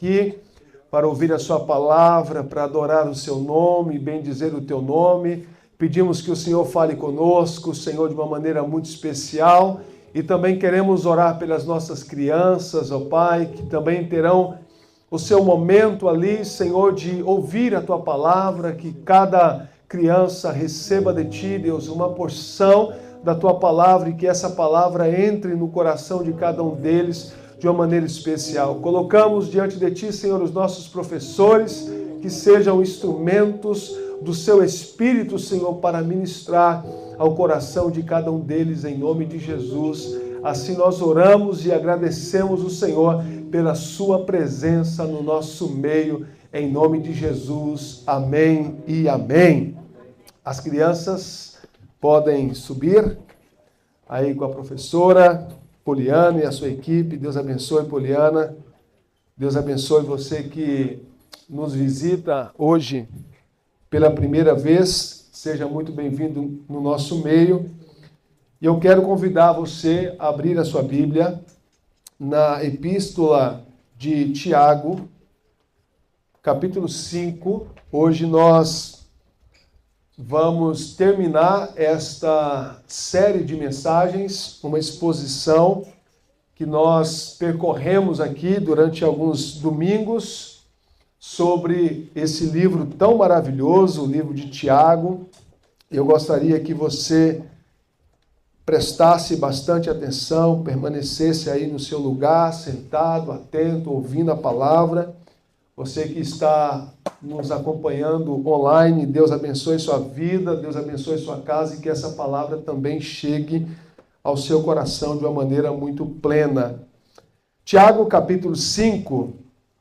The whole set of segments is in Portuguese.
aqui para ouvir a sua palavra, para adorar o seu nome, bendizer o teu nome. Pedimos que o Senhor fale conosco, Senhor, de uma maneira muito especial. E também queremos orar pelas nossas crianças, ó Pai, que também terão o seu momento ali, Senhor, de ouvir a tua palavra, que cada criança receba de ti, Deus, uma porção da tua palavra e que essa palavra entre no coração de cada um deles de uma maneira especial. Colocamos diante de ti, Senhor, os nossos professores, que sejam instrumentos do seu Espírito, Senhor, para ministrar ao coração de cada um deles, em nome de Jesus. Assim nós oramos e agradecemos o Senhor pela sua presença no nosso meio, em nome de Jesus. Amém e amém. As crianças podem subir aí com a professora Poliana e a sua equipe. Deus abençoe, Poliana. Deus abençoe você que nos visita hoje pela primeira vez. Seja muito bem-vindo no nosso meio. E eu quero convidar você a abrir a sua Bíblia na Epístola de Tiago, capítulo 5. Hoje nós vamos terminar esta série de mensagens, uma exposição que nós percorremos aqui durante alguns domingos sobre esse livro tão maravilhoso, o livro de Tiago. Eu gostaria que você prestasse bastante atenção, permanecesse aí no seu lugar, sentado, atento, ouvindo a palavra. Você que está nos acompanhando online, Deus abençoe sua vida, Deus abençoe sua casa e que essa palavra também chegue ao seu coração de uma maneira muito plena. Tiago, capítulo 5,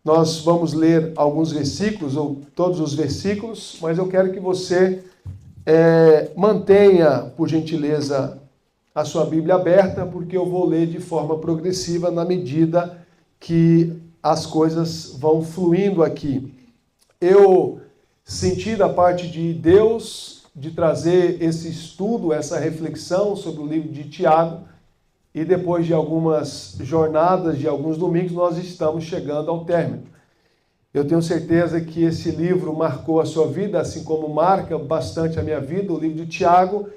nós vamos ler alguns versículos, ou todos os versículos, mas eu quero que você mantenha, por gentileza, a sua Bíblia aberta, porque eu vou ler de forma progressiva na medida que as coisas vão fluindo aqui. Eu senti da parte de Deus de trazer esse estudo, essa reflexão sobre o livro de Tiago, e depois de algumas jornadas, de alguns domingos, nós estamos chegando ao término. Eu tenho certeza que esse livro marcou a sua vida, assim como marca bastante a minha vida. O livro de Tiago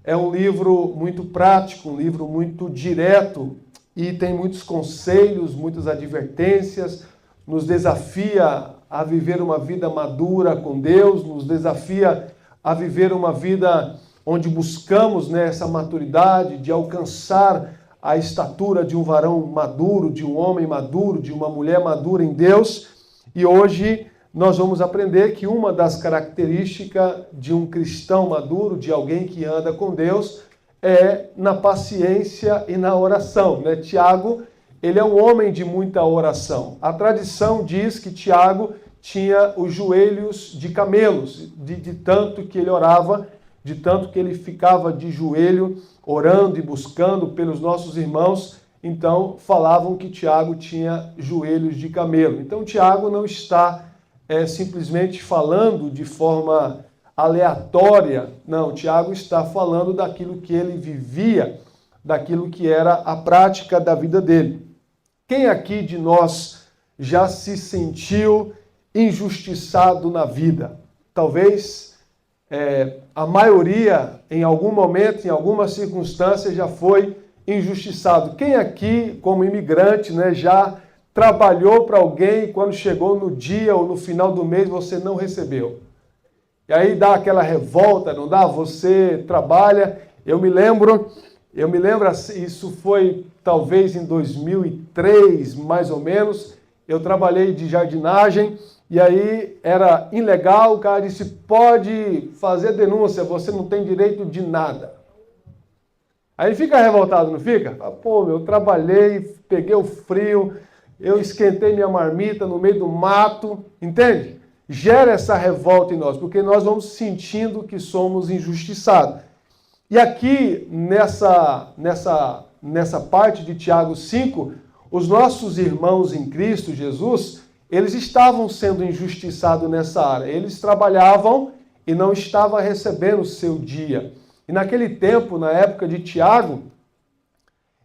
é um livro muito prático, um livro muito direto, e tem muitos conselhos, muitas advertências, nos desafia a viver uma vida madura com Deus, nos desafia a viver uma vida onde buscamos essa maturidade de alcançar a estatura de um varão maduro, de um homem maduro, de uma mulher madura em Deus. E hoje nós vamos aprender que uma das características de um cristão maduro, de alguém que anda com Deus, é na paciência e na oração. Tiago, ele é um homem de muita oração. A tradição diz que Tiago tinha os joelhos de camelos, de tanto que ele orava, de tanto que ele ficava de joelho, orando e buscando pelos nossos irmãos. Então, falavam que Tiago tinha joelhos de camelo. Então, Tiago não está simplesmente falando de forma aleatória. Não, Tiago está falando daquilo que ele vivia, daquilo que era a prática da vida dele. Quem aqui de nós já se sentiu injustiçado na vida? Talvez a maioria, em algum momento, em alguma circunstância, já foi injustiçado. Quem aqui, como imigrante, já trabalhou para alguém e quando chegou no dia ou no final do mês você não recebeu? E aí dá aquela revolta, não dá? Você trabalha, eu me lembro, isso foi talvez em 2003, mais ou menos, eu trabalhei de jardinagem e aí era ilegal, o cara disse, pode fazer denúncia, você não tem direito de nada. Aí fica revoltado, não fica? Pô, eu trabalhei, peguei o frio, eu esquentei minha marmita no meio do mato, entende? Gera essa revolta em nós, porque nós vamos sentindo que somos injustiçados. E aqui, nessa parte de Tiago 5, os nossos irmãos em Cristo Jesus, eles estavam sendo injustiçados nessa área. Eles trabalhavam e não estavam recebendo o seu dia. E naquele tempo, na época de Tiago,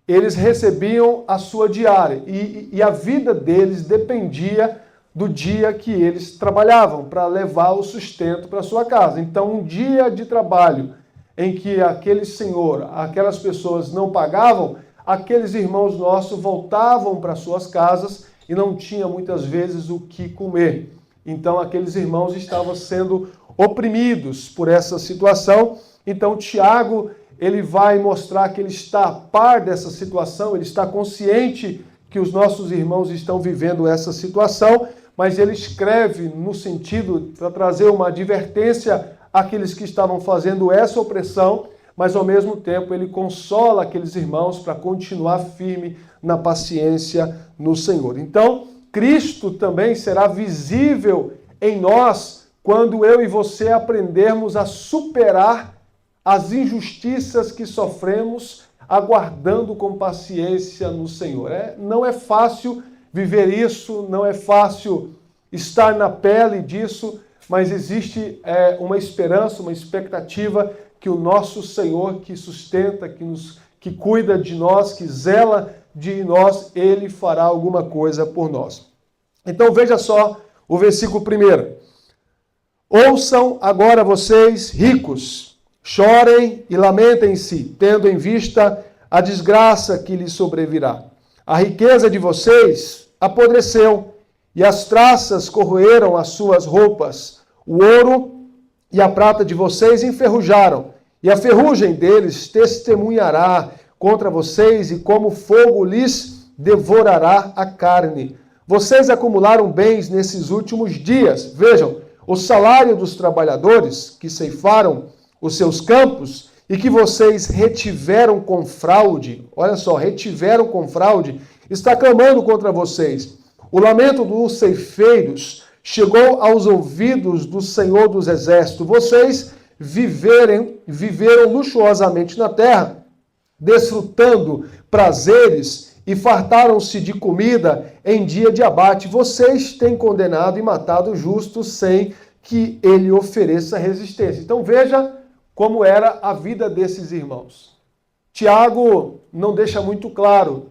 eles recebiam a sua diária. E a vida deles dependia do dia que eles trabalhavam, para levar o sustento para sua casa. Então, um dia de trabalho em que aquele senhor, aquelas pessoas não pagavam, aqueles irmãos nossos voltavam para suas casas e não tinham muitas vezes o que comer. Então, aqueles irmãos estavam sendo oprimidos por essa situação. Então, Tiago, ele vai mostrar que ele está a par dessa situação, ele está consciente que os nossos irmãos estão vivendo essa situação, mas ele escreve no sentido para trazer uma advertência àqueles que estavam fazendo essa opressão, mas ao mesmo tempo ele consola aqueles irmãos para continuar firme na paciência no Senhor. Então, Cristo também será visível em nós quando eu e você aprendermos a superar as injustiças que sofremos, aguardando com paciência no Senhor. Não é fácil viver isso, não é fácil estar na pele disso, mas existe uma esperança, uma expectativa que o nosso Senhor, que sustenta, que cuida de nós, que zela de nós, Ele fará alguma coisa por nós. Então veja só o versículo 1. Ouçam agora vocês, ricos, chorem e lamentem-se, tendo em vista a desgraça que lhes sobrevirá. A riqueza de vocês apodreceu, e as traças corroeram as suas roupas. O ouro e a prata de vocês enferrujaram, e a ferrugem deles testemunhará contra vocês, e como fogo lhes devorará a carne. Vocês acumularam bens nesses últimos dias. Vejam, o salário dos trabalhadores que ceifaram os seus campos e que vocês retiveram com fraude, olha só, retiveram com fraude, está clamando contra vocês. O lamento dos ceifeiros chegou aos ouvidos do Senhor dos Exércitos. Vocês viveram luxuosamente na terra, desfrutando prazeres e fartaram-se de comida em dia de abate. Vocês têm condenado e matado o justo sem que ele ofereça resistência. Então veja como era a vida desses irmãos. Tiago não deixa muito claro.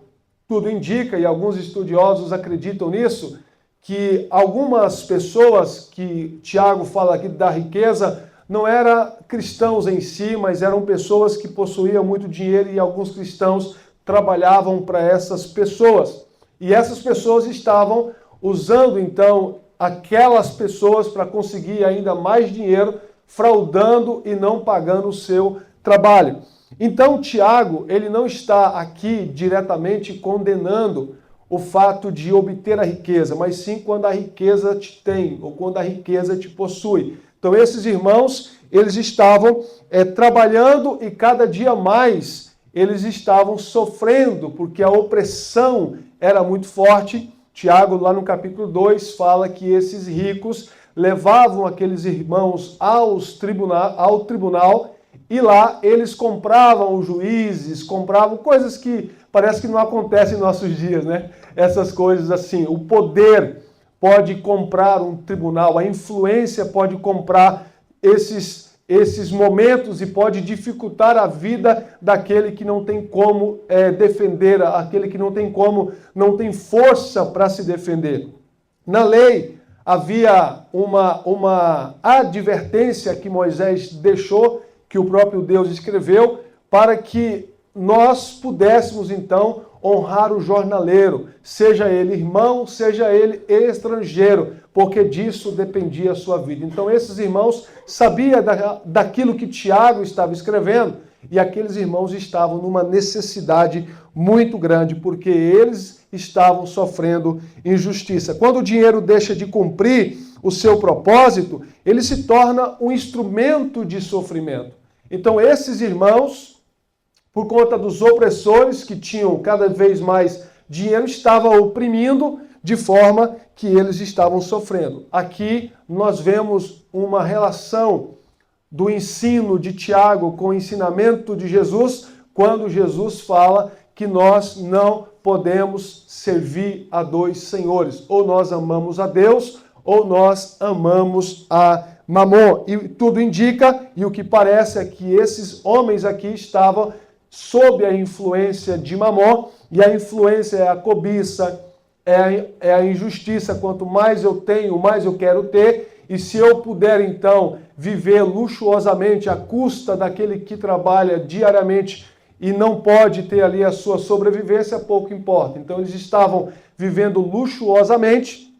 Tudo indica, e alguns estudiosos acreditam nisso, que algumas pessoas que Tiago fala aqui da riqueza não eram cristãos em si, mas eram pessoas que possuíam muito dinheiro e alguns cristãos trabalhavam para essas pessoas. E essas pessoas estavam usando, então, aquelas pessoas para conseguir ainda mais dinheiro, fraudando e não pagando o seu trabalho. Então, Tiago, ele não está aqui diretamente condenando o fato de obter a riqueza, mas sim quando a riqueza te tem, ou quando a riqueza te possui. Então, esses irmãos, eles estavam trabalhando e cada dia mais eles estavam sofrendo, porque a opressão era muito forte. Tiago, lá no capítulo 2, fala que esses ricos levavam aqueles irmãos ao tribunal e lá eles compravam os juízes, compravam coisas que parece que não acontecem em nossos dias, né? Essas coisas assim, o poder pode comprar um tribunal, a influência pode comprar esses momentos e pode dificultar a vida daquele que não tem como defender, aquele que não tem força para se defender. Na lei havia uma advertência que Moisés deixou, que o próprio Deus escreveu, para que nós pudéssemos, então, honrar o jornaleiro, seja ele irmão, seja ele estrangeiro, porque disso dependia a sua vida. Então, esses irmãos sabiam daquilo que Tiago estava escrevendo, e aqueles irmãos estavam numa necessidade muito grande, porque eles estavam sofrendo injustiça. Quando o dinheiro deixa de cumprir o seu propósito, ele se torna um instrumento de sofrimento. Então, esses irmãos, por conta dos opressores que tinham cada vez mais dinheiro, estavam oprimindo de forma que eles estavam sofrendo. Aqui nós vemos uma relação do ensino de Tiago com o ensinamento de Jesus, quando Jesus fala que nós não podemos servir a dois senhores. Ou nós amamos a Deus, ou nós amamos a Mamon. E tudo indica, e o que parece é que esses homens aqui estavam sob a influência de Mamon, e a influência é a cobiça, é a injustiça. Quanto mais eu tenho, mais eu quero ter. E se eu puder, então, viver luxuosamente à custa daquele que trabalha diariamente e não pode ter ali a sua sobrevivência, pouco importa. Então, eles estavam vivendo luxuosamente,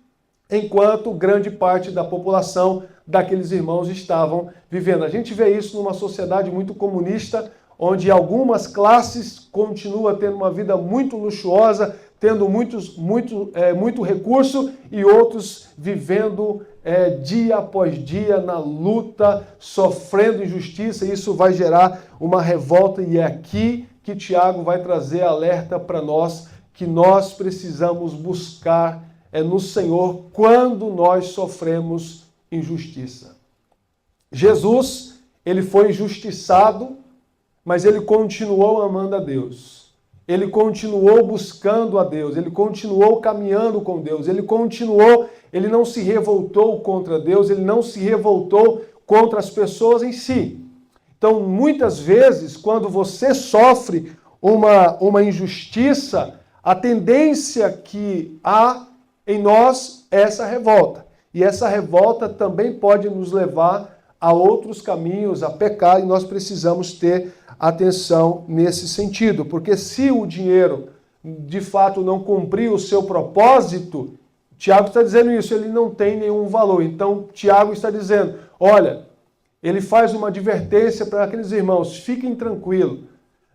enquanto grande parte da população daqueles irmãos estavam vivendo. A gente vê isso numa sociedade muito comunista, onde algumas classes continuam tendo uma vida muito luxuosa, tendo muito recurso, e outros vivendo dia após dia na luta, sofrendo injustiça. Isso vai gerar uma revolta, e é aqui que Tiago vai trazer alerta para nós, que nós precisamos buscar no Senhor quando nós sofremos injustiça. Jesus, ele foi injustiçado, mas ele continuou amando a Deus. Ele continuou buscando a Deus, ele continuou caminhando com Deus, ele não se revoltou contra Deus, ele não se revoltou contra as pessoas em si. Então, muitas vezes, quando você sofre uma injustiça, a tendência que há em nós é essa revolta. E essa revolta também pode nos levar a outros caminhos, a pecar, e nós precisamos ter atenção nesse sentido. Porque se o dinheiro, de fato, não cumprir o seu propósito, Tiago está dizendo isso, ele não tem nenhum valor. Então, Tiago está dizendo, olha, ele faz uma advertência para aqueles irmãos, fiquem tranquilos,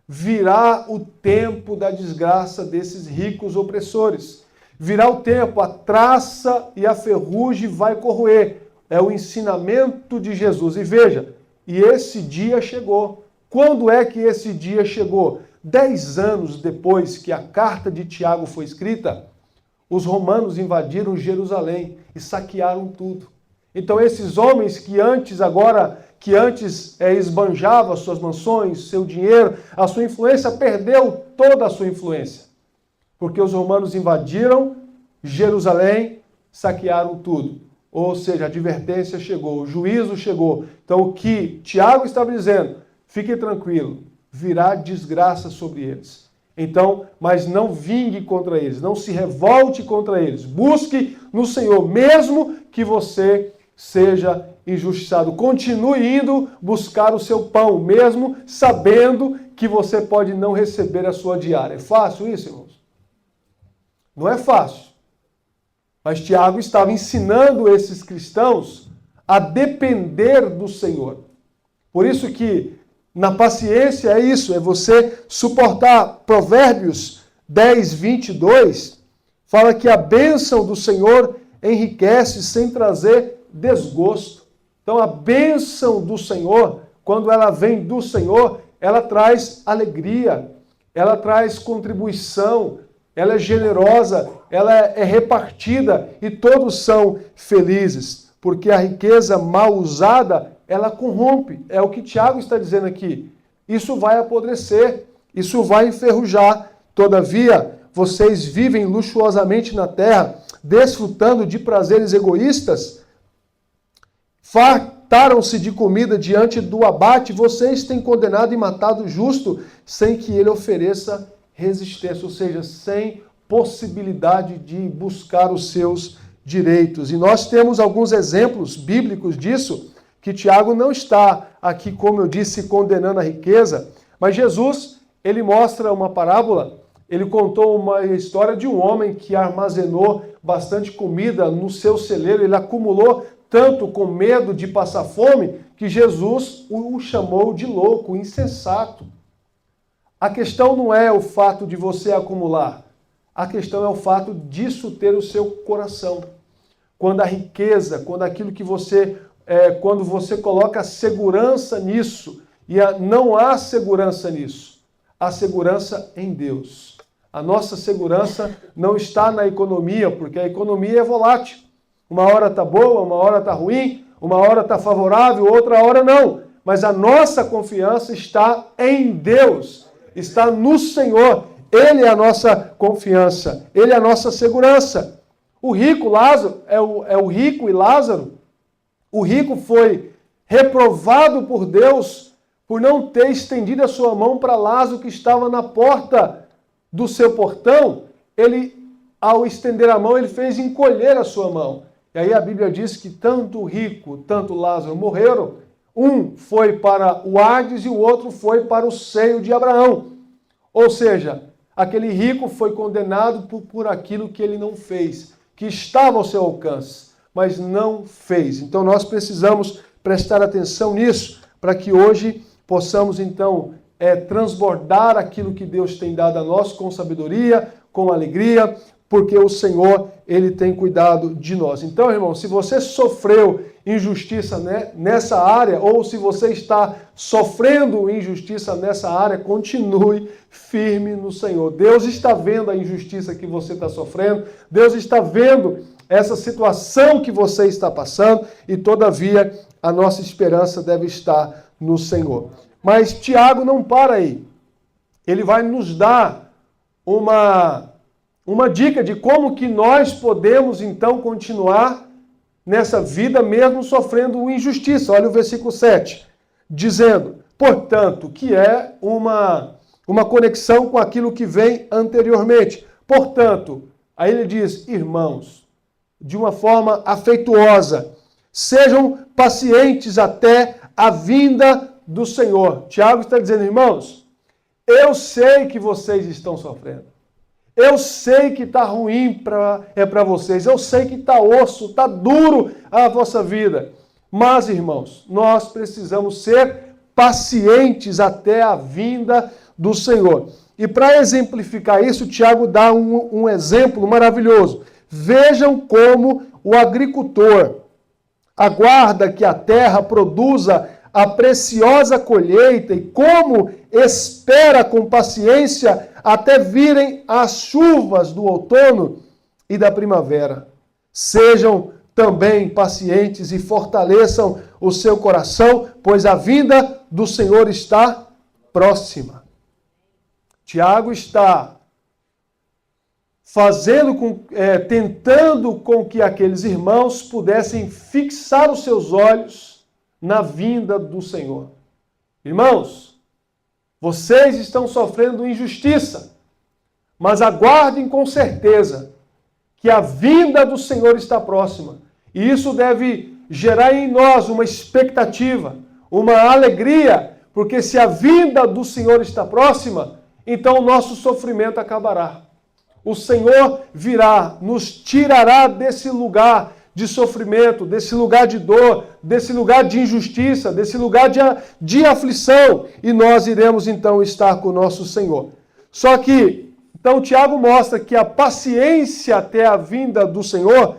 virá o tempo da desgraça desses ricos opressores. Virá o tempo, a traça e a ferrugem vai corroer. É o ensinamento de Jesus. E veja, e esse dia chegou. Quando é que esse dia chegou? 10 anos depois que a carta de Tiago foi escrita, os romanos invadiram Jerusalém e saquearam tudo. Então esses homens que antes esbanjavam as suas mansões, seu dinheiro, a sua influência, perdeu toda a sua influência. Porque os romanos invadiram Jerusalém, saquearam tudo. Ou seja, a advertência chegou, o juízo chegou. Então o que Tiago estava dizendo, fique tranquilo, virá desgraça sobre eles. Então, mas não vingue contra eles, não se revolte contra eles. Busque no Senhor, mesmo que você seja injustiçado. Continue indo buscar o seu pão, mesmo sabendo que você pode não receber a sua diária. É fácil isso, irmãos? Não é fácil. Mas Tiago estava ensinando esses cristãos a depender do Senhor. Por isso que na paciência é isso, é você suportar. Provérbios 10, 22, fala que a bênção do Senhor enriquece sem trazer desgosto. Então a bênção do Senhor, quando ela vem do Senhor, ela traz alegria, ela traz contribuição, ela é generosa, ela é repartida e todos são felizes, porque a riqueza mal usada, ela corrompe. É o que Tiago está dizendo aqui. Isso vai apodrecer, isso vai enferrujar. Todavia, vocês vivem luxuosamente na terra, desfrutando de prazeres egoístas, fartaram-se de comida diante do abate, vocês têm condenado e matado o justo, sem que ele ofereça resistência, ou seja, sem possibilidade de buscar os seus direitos. E nós temos alguns exemplos bíblicos disso, que Tiago não está aqui, como eu disse, condenando a riqueza, mas Jesus, ele mostra uma parábola, ele contou uma história de um homem que armazenou bastante comida no seu celeiro, ele acumulou tanto com medo de passar fome, que Jesus o chamou de louco, insensato. A questão não é o fato de você acumular, a questão é o fato disso ter o seu coração. Quando a riqueza, quando aquilo que você, quando você coloca segurança nisso, e não há segurança nisso, há segurança em Deus. A nossa segurança não está na economia, porque a economia é volátil. Uma hora está boa, uma hora está ruim, uma hora está favorável, outra hora não. Mas a nossa confiança está em Deus, está no Senhor. Ele é a nossa confiança, Ele é a nossa segurança. O rico Lázaro, é o rico e Lázaro, o rico foi reprovado por Deus por não ter estendido a sua mão para Lázaro que estava na porta do seu portão. Ele ao estender a mão, ele fez encolher a sua mão. E aí a Bíblia diz que tanto o rico, tanto Lázaro morreram. Um foi para o Hades e o outro foi para o seio de Abraão. Ou seja, aquele rico foi condenado por aquilo que ele não fez, que estava ao seu alcance, mas não fez. Então nós precisamos prestar atenção nisso, para que hoje possamos então transbordar aquilo que Deus tem dado a nós com sabedoria, com alegria, porque o Senhor, Ele tem cuidado de nós. Então, irmão, se você sofreu injustiça nessa área, ou se você está sofrendo injustiça nessa área, continue firme no Senhor. Deus está vendo a injustiça que você está sofrendo, Deus está vendo essa situação que você está passando, e todavia a nossa esperança deve estar no Senhor. Mas Tiago não para aí. Ele vai nos dar uma dica de como que nós podemos então continuar nessa vida mesmo sofrendo injustiça. Olha o versículo 7, dizendo, portanto, que é uma conexão com aquilo que vem anteriormente. Portanto, aí ele diz, irmãos, de uma forma afetuosa, sejam pacientes até a vinda do Senhor. Tiago está dizendo, irmãos, eu sei que vocês estão sofrendo. Eu sei que está ruim para vocês. Eu sei que está osso, está duro a vossa vida. Mas, irmãos, nós precisamos ser pacientes até a vinda do Senhor. E para exemplificar isso, Tiago dá um exemplo maravilhoso. Vejam como o agricultor aguarda que a terra produza a preciosa colheita e como espera com paciência até virem as chuvas do outono e da primavera. Sejam também pacientes e fortaleçam o seu coração, pois a vinda do Senhor está próxima. Tiago está tentando com que aqueles irmãos pudessem fixar os seus olhos na vinda do Senhor. Irmãos, vocês estão sofrendo injustiça, mas aguardem com certeza que a vinda do Senhor está próxima. E isso deve gerar em nós uma expectativa, uma alegria, porque se a vinda do Senhor está próxima, então o nosso sofrimento acabará. O Senhor virá, nos tirará desse lugar de sofrimento, desse lugar de dor, desse lugar de injustiça, desse lugar de aflição, e nós iremos então estar com o nosso Senhor. Só que, então Tiago mostra que a paciência até a vinda do Senhor,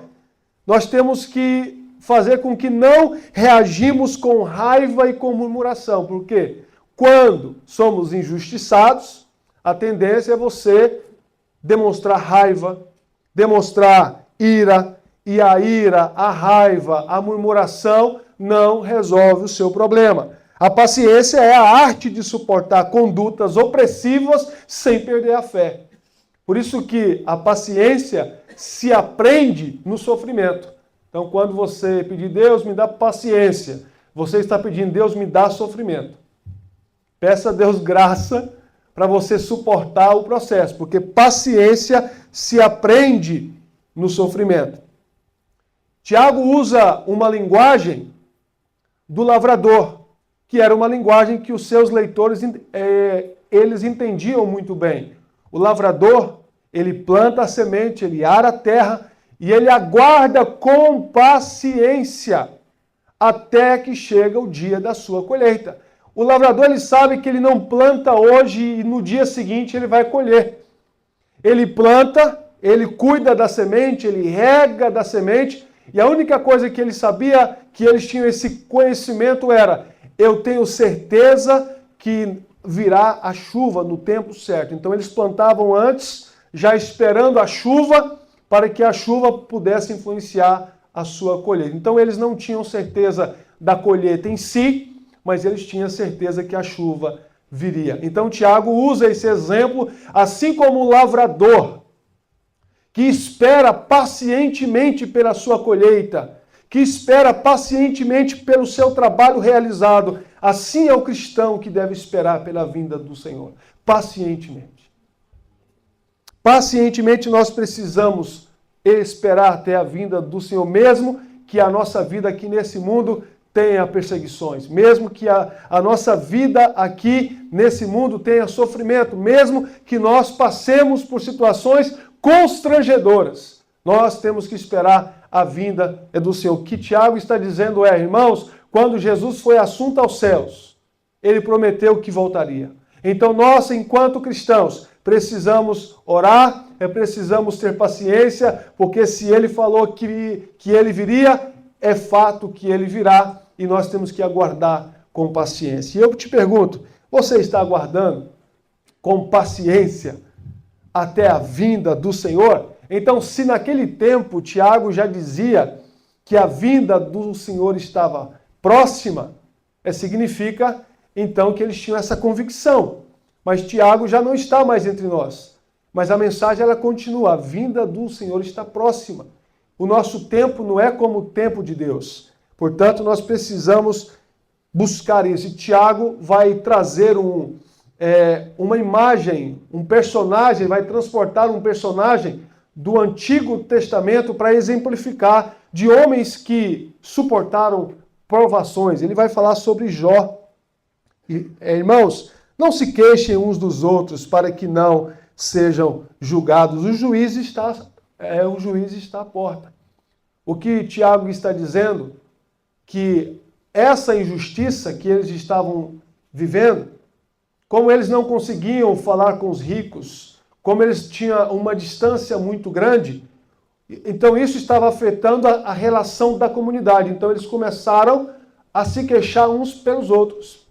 nós temos que fazer com que não reagimos com raiva e com murmuração. Por quê? Quando somos injustiçados, a tendência é você demonstrar raiva, demonstrar ira, e a ira, a raiva, a murmuração não resolve o seu problema. A paciência é a arte de suportar condutas opressivas sem perder a fé. Por isso que a paciência se aprende no sofrimento. Então, quando você pedir, Deus me dá paciência, você está pedindo, Deus me dá sofrimento. Peça a Deus graça para você suportar o processo, porque paciência se aprende no sofrimento. Tiago usa uma linguagem do lavrador, que era uma linguagem que os seus leitores eles entendiam muito bem. O lavrador, ele planta a semente, ele ara a terra e ele aguarda com paciência até que chega o dia da sua colheita. O lavrador, ele sabe que ele não planta hoje e no dia seguinte ele vai colher. Ele planta, ele cuida da semente, ele rega da semente, e a única coisa que ele sabia, que eles tinham esse conhecimento era, eu tenho certeza que virá a chuva no tempo certo. Então eles plantavam antes, já esperando a chuva, para que a chuva pudesse influenciar a sua colheita. Então eles não tinham certeza da colheita em si, mas eles tinham certeza que a chuva viria. Então Tiago usa esse exemplo, assim como o lavrador, que espera pacientemente pela sua colheita, que espera pacientemente pelo seu trabalho realizado. Assim é o cristão que deve esperar pela vinda do Senhor, pacientemente. Pacientemente nós precisamos esperar até a vinda do Senhor, mesmo que a nossa vida aqui nesse mundo tenha perseguições, mesmo que a nossa vida aqui nesse mundo tenha sofrimento, mesmo que nós passemos por situações constrangedoras, nós temos que esperar a vinda do Senhor. O que Tiago está dizendo é, irmãos, quando Jesus foi assunto aos céus, ele prometeu que voltaria. Então nós, enquanto cristãos, precisamos orar, precisamos ter paciência, porque se ele falou que ele viria, é fato que ele virá e nós temos que aguardar com paciência. E eu te pergunto, você está aguardando com paciência até a vinda do Senhor? Então, se naquele tempo Tiago já dizia que a vinda do Senhor estava próxima, significa então que eles tinham essa convicção. Mas Tiago já não está mais entre nós. Mas a mensagem ela continua, a vinda do Senhor está próxima. O nosso tempo não é como o tempo de Deus. Portanto, nós precisamos buscar isso. E Tiago vai trazer uma imagem, um personagem, vai transportar um personagem do Antigo Testamento para exemplificar de homens que suportaram provações. Ele vai falar sobre Jó. Irmãos, não se queixem uns dos outros para que não sejam julgados. O juiz está à porta. O que Tiago está dizendo, que essa injustiça que eles estavam vivendo, como eles não conseguiam falar com os ricos, como eles tinham uma distância muito grande, então isso estava afetando a relação da comunidade. Então eles começaram a se queixar uns pelos outros,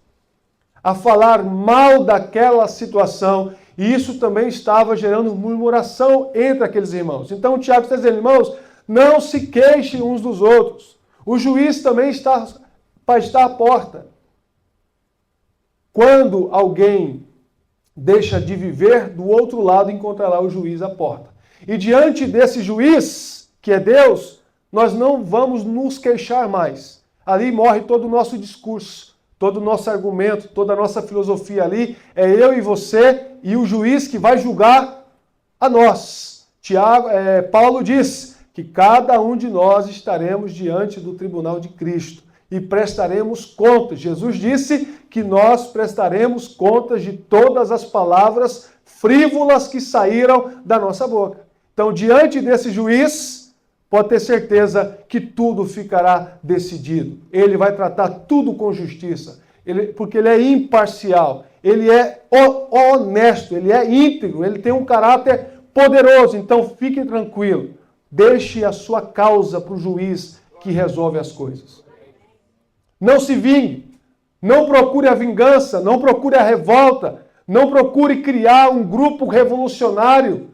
a falar mal daquela situação, e isso também estava gerando murmuração entre aqueles irmãos. Então o Tiago está dizendo, irmãos, não se queixem uns dos outros. O juiz também está à porta. Quando alguém deixa de viver, do outro lado encontrará o juiz à porta. E diante desse juiz, que é Deus, nós não vamos nos queixar mais. Ali morre todo o nosso discurso, todo o nosso argumento, toda a nossa filosofia ali. É eu e você e o juiz que vai julgar a nós. Paulo diz que cada um de nós estaremos diante do tribunal de Cristo e prestaremos contas. Jesus disse que nós prestaremos contas de todas as palavras frívolas que saíram da nossa boca. Então, diante desse juiz, pode ter certeza que tudo ficará decidido. Ele vai tratar tudo com justiça, porque ele é imparcial, ele é honesto, ele é íntegro, ele tem um caráter poderoso. Então, fique tranquilo. Deixe a sua causa para o juiz que resolve as coisas. Não se vingue. Não procure a vingança. Não procure a revolta. Não procure criar um grupo revolucionário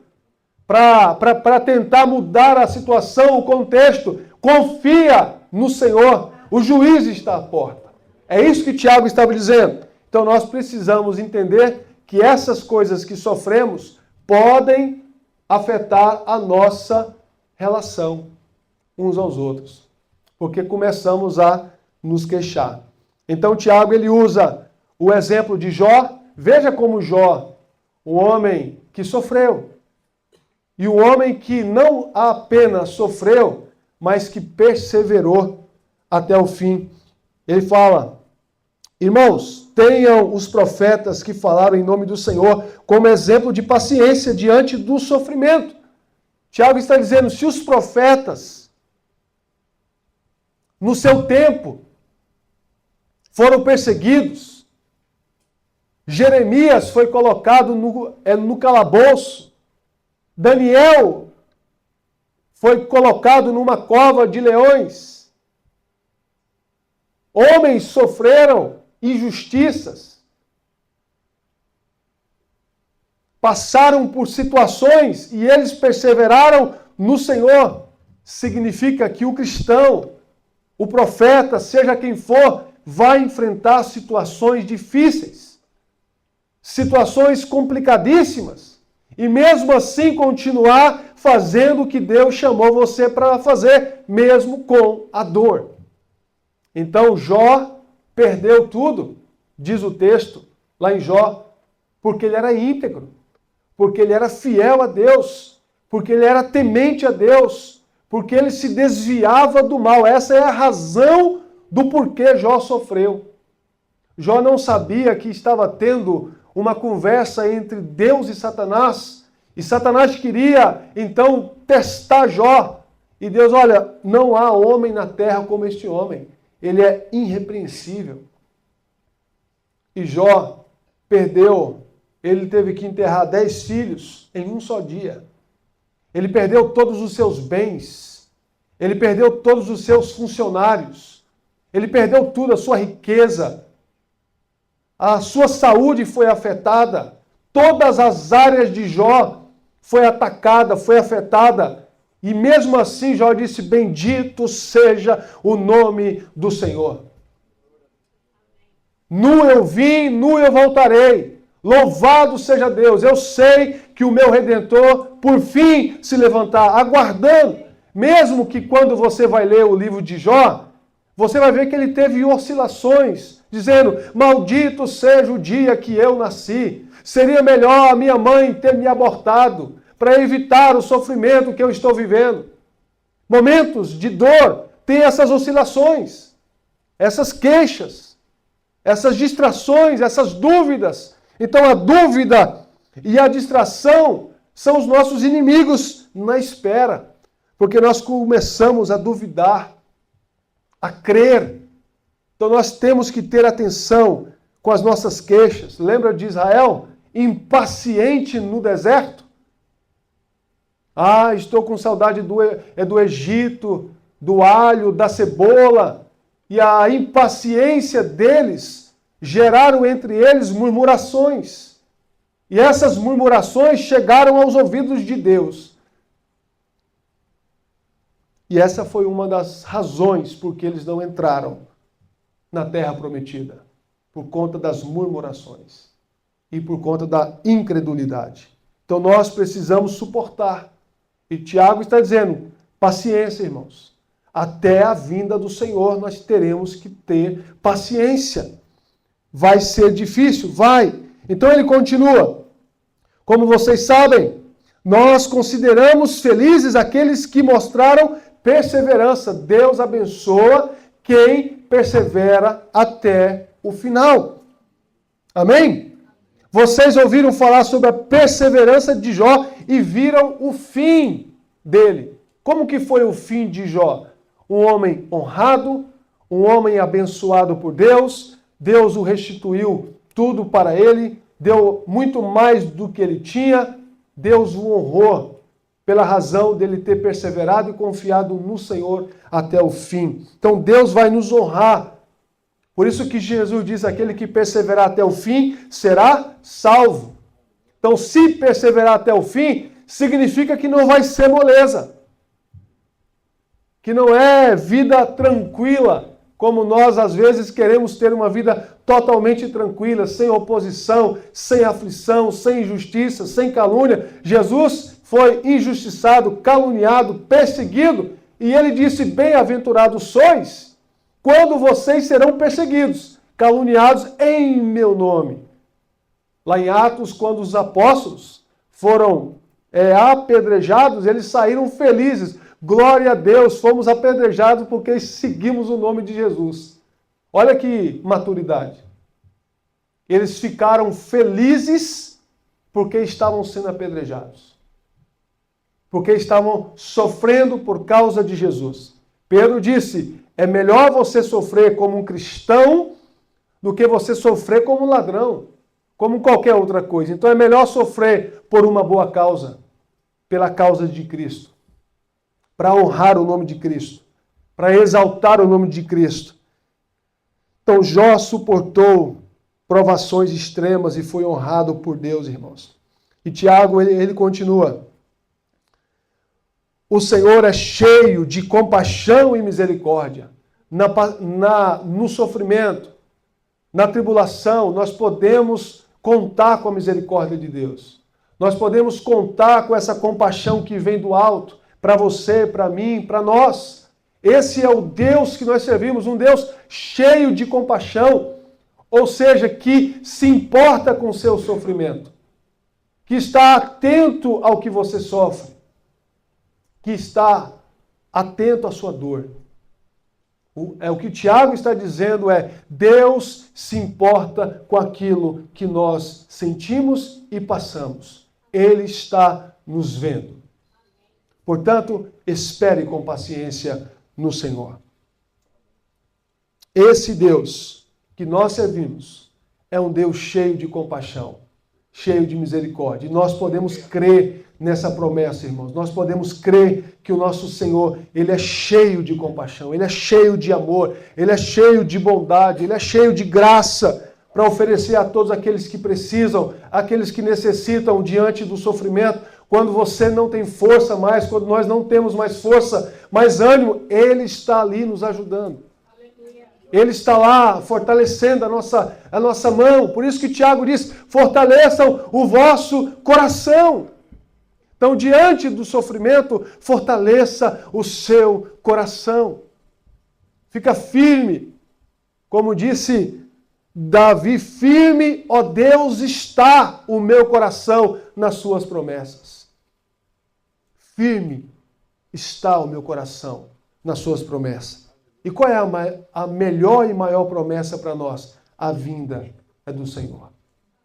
para tentar mudar a situação, o contexto. Confia no Senhor. O juiz está à porta. É isso que Tiago estava dizendo. Então nós precisamos entender que essas coisas que sofremos podem afetar a nossa relação uns aos outros, porque começamos a nos queixar. Então Tiago ele usa o exemplo de Jó. Veja como Jó, o homem que sofreu, e o homem que não apenas sofreu, mas que perseverou até o fim. Ele fala, irmãos, tenham os profetas que falaram em nome do Senhor como exemplo de paciência diante do sofrimento. Tiago está dizendo, se os profetas, no seu tempo, foram perseguidos, Jeremias foi colocado no calabouço, Daniel foi colocado numa cova de leões, homens sofreram injustiças, passaram por situações e eles perseveraram no Senhor. Significa que o cristão, o profeta, seja quem for, vai enfrentar situações difíceis, situações complicadíssimas, e mesmo assim continuar fazendo o que Deus chamou você para fazer, mesmo com a dor. Então Jó perdeu tudo, diz o texto lá em Jó, porque ele era íntegro. porque ele era fiel a Deus, porque ele era temente a Deus, porque ele se desviava do mal. Essa é a razão do porquê Jó sofreu. Jó não sabia que estava tendo uma conversa entre Deus e Satanás queria, então, testar Jó. E Deus, olha, não há homem na terra como este homem. Ele é irrepreensível. E Jó perdeu, ele teve que enterrar 10 filhos em um só dia. Ele perdeu todos os seus bens. Ele perdeu todos os seus funcionários. Ele perdeu tudo, a sua riqueza. A sua saúde foi afetada. Todas as áreas de Jó foi atacada, foi afetada. E mesmo assim Jó disse, bendito seja o nome do Senhor. Nu eu vim, nu eu voltarei. Louvado seja Deus. Eu sei que o meu Redentor, por fim, se levantar, aguardando. Mesmo que quando você vai ler o livro de Jó, você vai ver que ele teve oscilações, dizendo, maldito seja o dia que eu nasci. Seria melhor a minha mãe ter me abortado, para evitar o sofrimento que eu estou vivendo. Momentos de dor têm essas oscilações, essas queixas, essas distrações, essas dúvidas. Então a dúvida e a distração são os nossos inimigos na espera, porque nós começamos a duvidar, a crer. Então nós temos que ter atenção com as nossas queixas. Lembra de Israel? Impaciente no deserto? Ah, estou com saudade do Egito, do alho, da cebola. E a impaciência deles geraram entre eles murmurações. E essas murmurações chegaram aos ouvidos de Deus. E essa foi uma das razões por que eles não entraram na terra prometida. Por conta das murmurações. E por conta da incredulidade. Então nós precisamos suportar. E Tiago está dizendo, paciência, irmãos. Até a vinda do Senhor nós teremos que ter paciência. Vai ser difícil? Vai. Então ele continua. Como vocês sabem, nós consideramos felizes aqueles que mostraram perseverança. Deus abençoa quem persevera até o final. Amém? Vocês ouviram falar sobre a perseverança de Jó e viram o fim dele. Como que foi o fim de Jó? Um homem honrado, um homem abençoado por Deus. Deus o restituiu tudo para ele, deu muito mais do que ele tinha. Deus o honrou pela razão dele ter perseverado e confiado no Senhor até o fim. Então Deus vai nos honrar. Por isso que Jesus diz, aquele que perseverar até o fim será salvo. Então, se perseverar até o fim, significa que não vai ser moleza. Que não é vida tranquila, como nós às vezes queremos ter uma vida totalmente tranquila, sem oposição, sem aflição, sem injustiça, sem calúnia. Jesus foi injustiçado, caluniado, perseguido, e ele disse, bem-aventurados sois, quando vocês serão perseguidos, caluniados em meu nome. Lá em Atos, quando os apóstolos foram apedrejados, eles saíram felizes. Glória a Deus, fomos apedrejados porque seguimos o nome de Jesus. Olha que maturidade. Eles ficaram felizes porque estavam sendo apedrejados. Porque estavam sofrendo por causa de Jesus. Pedro disse, é melhor você sofrer como um cristão do que você sofrer como um ladrão, como qualquer outra coisa. Então é melhor sofrer por uma boa causa, pela causa de Cristo, para honrar o nome de Cristo, para exaltar o nome de Cristo. Então Jó suportou provações extremas e foi honrado por Deus, irmãos. E Tiago, ele continua. O Senhor é cheio de compaixão e misericórdia. No sofrimento, na tribulação, nós podemos contar com a misericórdia de Deus. Nós podemos contar com essa compaixão que vem do alto, para você, para mim, para nós. Esse é o Deus que nós servimos, um Deus cheio de compaixão, ou seja, que se importa com o seu sofrimento, que está atento ao que você sofre, que está atento à sua dor. O que Tiago está dizendo é: Deus se importa com aquilo que nós sentimos e passamos. Ele está nos vendo. Portanto, espere com paciência no Senhor. Esse Deus que nós servimos é um Deus cheio de compaixão, cheio de misericórdia. E nós podemos crer nessa promessa, irmãos. Nós podemos crer que o nosso Senhor, Ele é cheio de compaixão, Ele é cheio de amor, Ele é cheio de bondade, Ele é cheio de graça para oferecer a todos aqueles que precisam, aqueles que necessitam diante do sofrimento. Quando você não tem força mais, quando nós não temos mais força, mais ânimo, Ele está ali nos ajudando. Ele está lá fortalecendo a nossa mão. Por isso que Tiago diz: fortaleçam o vosso coração. Então, diante do sofrimento, fortaleça o seu coração. Fica firme. Como disse Davi: firme, ó Deus, está o meu coração nas suas promessas. Firme está o meu coração nas suas promessas. E qual é a melhor e maior promessa para nós? A vinda é do Senhor.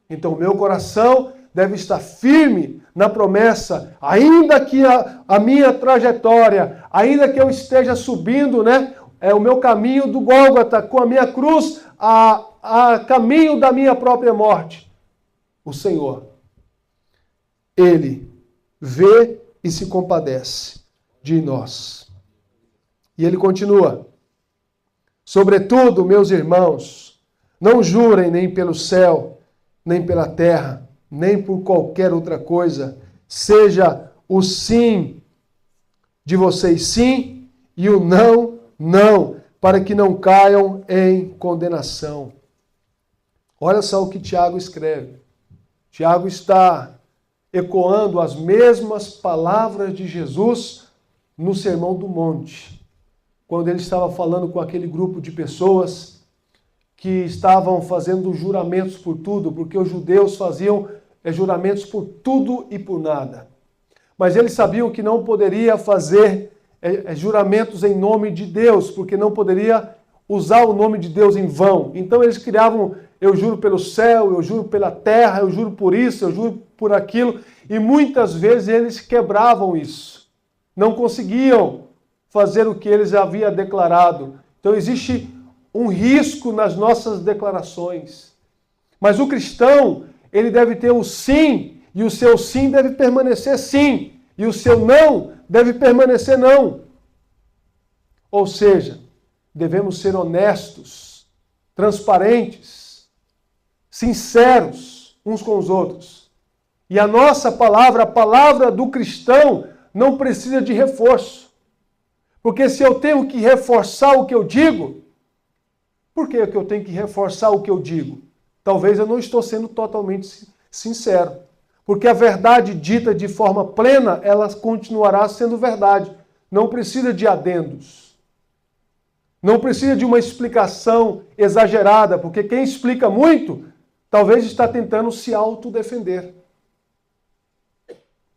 Então, o meu coração deve estar firme na promessa, ainda que a minha trajetória, ainda que eu esteja subindo, o meu caminho do Gólgota, com a minha cruz, a caminho da minha própria morte. O Senhor, Ele vê e se compadece de nós. E Ele continua: sobretudo, meus irmãos, não jurem nem pelo céu, nem pela terra, nem por qualquer outra coisa. Seja o sim de vocês sim e o não, não, para que não caiam em condenação. Olha só o que Tiago escreve. Tiago está ecoando as mesmas palavras de Jesus no Sermão do Monte, quando ele estava falando com aquele grupo de pessoas que estavam fazendo juramentos por tudo, porque os judeus faziam juramentos por tudo e por nada. Mas eles sabiam que não poderia fazer juramentos em nome de Deus, porque não poderia usar o nome de Deus em vão. Então eles criavam: eu juro pelo céu, eu juro pela terra, eu juro por isso, eu juro por aquilo. E muitas vezes eles quebravam isso. Não conseguiam fazer o que eles haviam declarado. Então existe um risco nas nossas declarações. Mas o cristão, ele deve ter o sim, e o seu sim deve permanecer sim, e o seu não deve permanecer não. Ou seja, devemos ser honestos, transparentes, sinceros uns com os outros. E a nossa palavra, a palavra do cristão, não precisa de reforço. Porque se eu tenho que reforçar o que eu digo, por que eu tenho que reforçar o que eu digo? Talvez eu não estou sendo totalmente sincero. Porque a verdade dita de forma plena, ela continuará sendo verdade. Não precisa de adendos. Não precisa de uma explicação exagerada, porque quem explica muito, talvez está tentando se autodefender.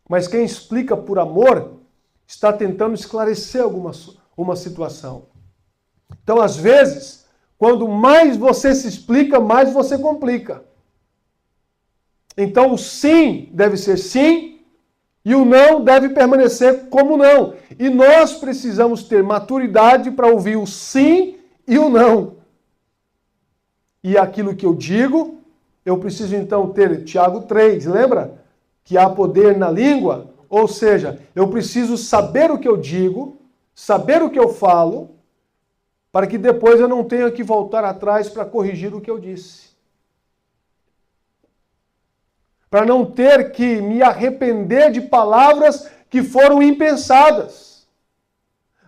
Mas quem explica por amor, está tentando esclarecer uma situação. Então, às vezes, quando mais você se explica, mais você complica. Então, o sim deve ser sim e o não deve permanecer como não. E nós precisamos ter maturidade para ouvir o sim e o não. E aquilo que eu digo, eu preciso então ter Tiago 3, lembra? Que há poder na língua. Ou seja, eu preciso saber o que eu digo, saber o que eu falo, para que depois eu não tenha que voltar atrás para corrigir o que eu disse. Para não ter que me arrepender de palavras que foram impensadas.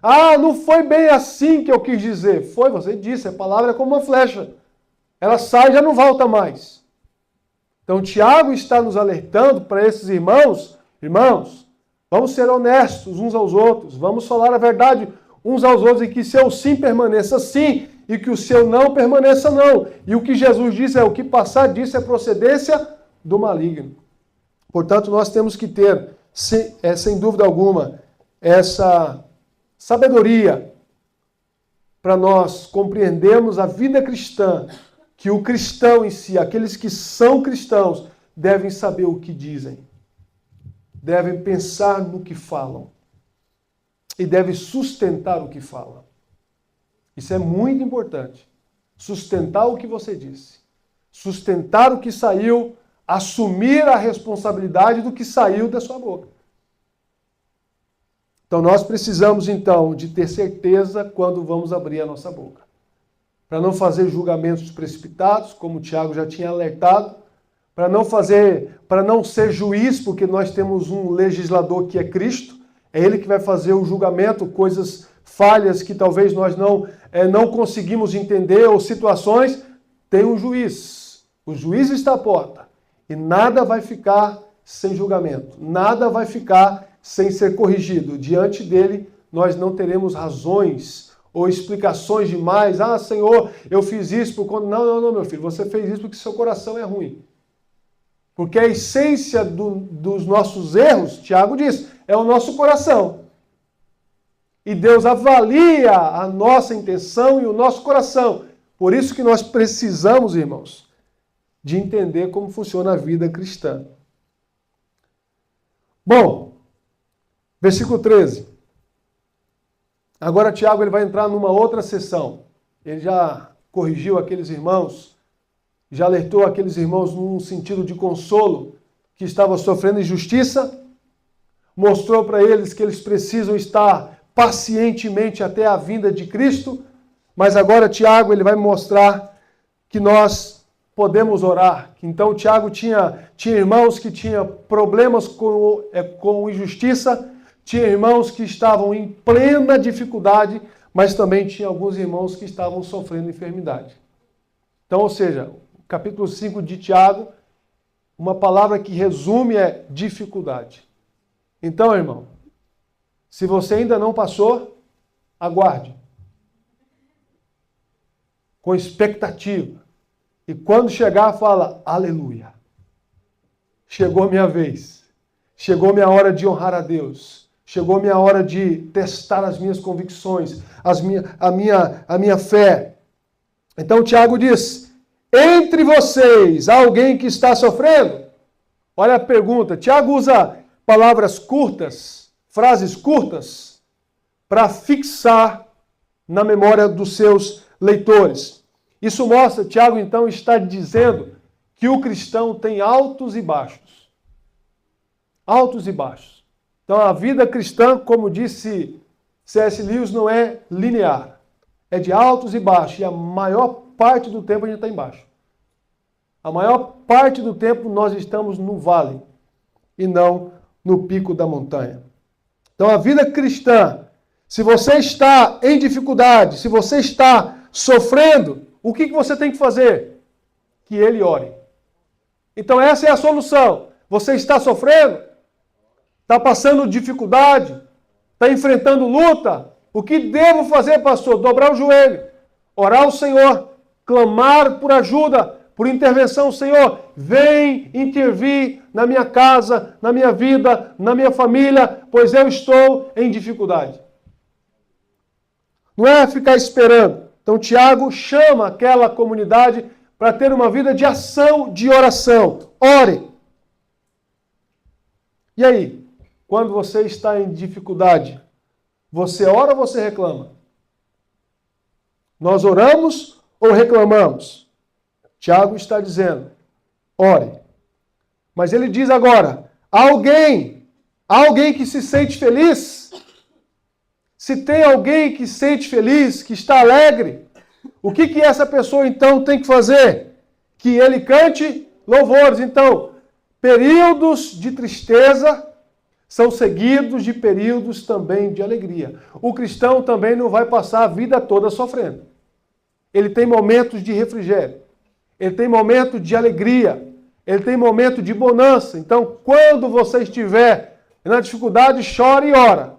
Ah, não foi bem assim que eu quis dizer. Foi, você disse, a palavra é como uma flecha. Ela sai e já não volta mais. Então, Tiago está nos alertando para esses irmãos, vamos ser honestos uns aos outros, vamos falar a verdade uns aos outros, e que seu sim permaneça sim, e que o seu não permaneça não. E o que Jesus diz é: o que passar disso é procedência do maligno. Portanto, nós temos que ter, sem dúvida alguma, essa sabedoria para nós compreendermos a vida cristã, que o cristão em si, aqueles que são cristãos, devem saber o que dizem, devem pensar no que falam e devem sustentar o que falam. Isso é muito importante. Sustentar o que você disse, sustentar o que saiu, assumir a responsabilidade do que saiu da sua boca. Então nós precisamos então de ter certeza quando vamos abrir a nossa boca, para não fazer julgamentos precipitados, como o Tiago já tinha alertado, para não ser juiz, porque nós temos um legislador que é Cristo, é Ele que vai fazer o julgamento, coisas falhas que talvez nós não conseguimos entender, ou situações, tem um juiz. O juiz está à porta e nada vai ficar sem julgamento, nada vai ficar sem ser corrigido. Diante dele, nós não teremos razões ou explicações demais. Ah, Senhor, eu fiz isso por conta... Não, meu filho, você fez isso porque seu coração é ruim. Porque a essência dos nossos erros, Tiago diz, é o nosso coração. E Deus avalia a nossa intenção e o nosso coração. Por isso que nós precisamos, irmãos, de entender como funciona a vida cristã. Bom, versículo 13. Agora Tiago ele vai entrar numa outra sessão. Ele já corrigiu aqueles irmãos, já alertou aqueles irmãos num sentido de consolo que estavam sofrendo injustiça, mostrou para eles que eles precisam estar pacientemente até a vinda de Cristo, mas agora Tiago ele vai mostrar que nós podemos orar. Então Tiago tinha irmãos que tinham problemas com injustiça, tinha irmãos que estavam em plena dificuldade, mas também tinha alguns irmãos que estavam sofrendo enfermidade. Então, ou seja, o capítulo 5 de Tiago, uma palavra que resume é dificuldade. Então, irmão, se você ainda não passou, aguarde. Com expectativa. E quando chegar, fala, aleluia. Chegou minha vez. Chegou minha hora de honrar a Deus. Chegou minha hora de testar as minhas convicções, a minha fé. Então Tiago diz, entre vocês, há alguém que está sofrendo? Olha a pergunta. Tiago usa palavras curtas, frases curtas, para fixar na memória dos seus leitores. Isso mostra, Tiago então está dizendo que o cristão tem altos e baixos. Altos e baixos. Então a vida cristã, como disse C.S. Lewis, não é linear. É de altos e baixos. E a maior parte do tempo a gente está embaixo. A maior parte do tempo nós estamos no vale e não no pico da montanha. Então a vida cristã, se você está em dificuldade, se você está sofrendo, o que você tem que fazer? Que ele ore. Então essa é a solução. Você está sofrendo? Está passando dificuldade? Está enfrentando luta? O que devo fazer, pastor? Dobrar o joelho, orar ao Senhor, clamar por ajuda, por intervenção. Senhor, vem intervir na minha casa, na minha vida, na minha família, pois eu estou em dificuldade. Não é ficar esperando. Então Tiago chama aquela comunidade para ter uma vida de ação, de oração. Ore. E aí? Quando você está em dificuldade, você ora ou você reclama? Nós oramos ou reclamamos? Tiago está dizendo, ore. Mas ele diz agora, alguém que se sente feliz? Se tem alguém que se sente feliz, que está alegre, o que essa pessoa então tem que fazer? Que ele cante louvores. Então, períodos de tristeza são seguidos de períodos também de alegria. O cristão também não vai passar a vida toda sofrendo. Ele tem momentos de refrigério. Ele tem momentos de alegria. Ele tem momento de bonança. Então, quando você estiver na dificuldade, chore e ora.